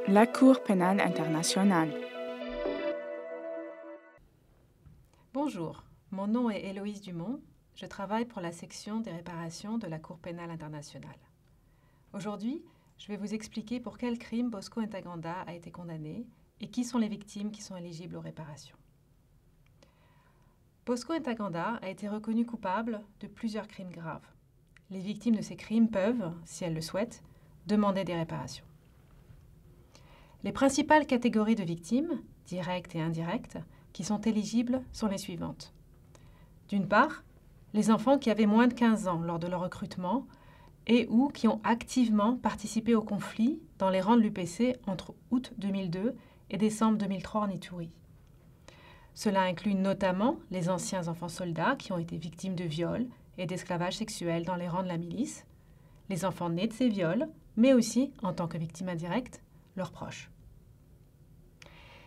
La Cour pénale internationale. Bonjour, mon nom est Héloïse Dumont. Je travaille pour la section des réparations de la Cour pénale internationale. Aujourd'hui, je vais vous expliquer pour quel crime Bosco Ntaganda a été condamné et qui sont les victimes qui sont éligibles aux réparations. Bosco Ntaganda a été reconnu coupable de plusieurs crimes graves. Les victimes de ces crimes peuvent, si elles le souhaitent, demander des réparations. Les principales catégories de victimes, directes et indirectes, qui sont éligibles sont les suivantes. D'une part, les enfants qui avaient moins de 15 ans lors de leur recrutement et ou qui ont activement participé au conflit dans les rangs de l'UPC entre août 2002 et décembre 2003 en Ituri. Cela inclut notamment les anciens enfants soldats qui ont été victimes de viols et d'esclavage sexuel dans les rangs de la milice, les enfants nés de ces viols, mais aussi, en tant que victimes indirectes, leurs proches.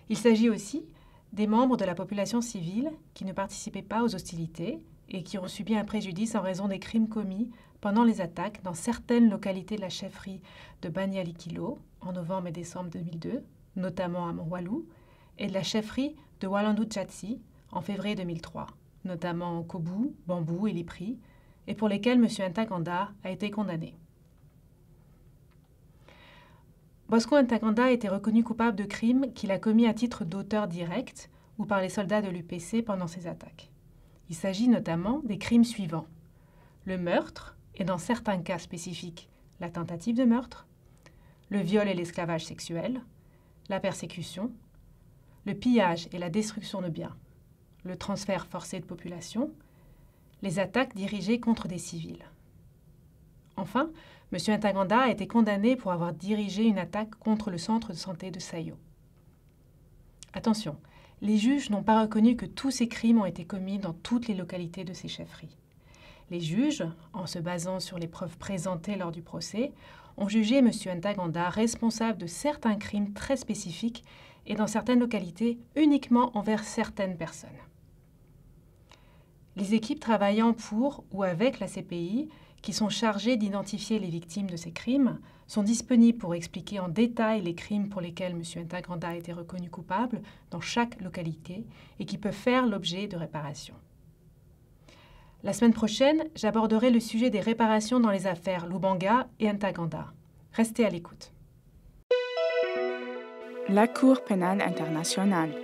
Il s'agit aussi des membres de la population civile qui ne participaient pas aux hostilités et qui ont subi un préjudice en raison des crimes commis pendant les attaques dans certaines localités de la chefferie de Banialikilo en novembre et décembre 2002, notamment à Mont-Walou, et de la chefferie de Walandou-Tchatsi en février 2003, notamment en Kobu, Bambou et Lipri, et pour lesquels M. Ntaganda a été condamné. Bosco Ntaganda a été reconnu coupable de crimes qu'il a commis à titre d'auteur direct ou par les soldats de l'UPC pendant ces attaques. Il s'agit notamment des crimes suivants: le meurtre, et dans certains cas spécifiques, la tentative de meurtre, le viol et l'esclavage sexuel, la persécution, le pillage et la destruction de biens, le transfert forcé de population, les attaques dirigées contre des civils. Enfin, M. Ntaganda a été condamné pour avoir dirigé une attaque contre le centre de santé de Sayo. Attention, les juges n'ont pas reconnu que tous ces crimes ont été commis dans toutes les localités de ces chefferies. Les juges, en se basant sur les preuves présentées lors du procès, ont jugé M. Ntaganda responsable de certains crimes très spécifiques et dans certaines localités uniquement envers certaines personnes. Les équipes travaillant pour ou avec la CPI, qui sont chargées d'identifier les victimes de ces crimes, sont disponibles pour expliquer en détail les crimes pour lesquels M. Ntaganda a été reconnu coupable dans chaque localité et qui peuvent faire l'objet de réparations. La semaine prochaine, j'aborderai le sujet des réparations dans les affaires Lubanga et Ntaganda. Restez à l'écoute. La Cour pénale internationale.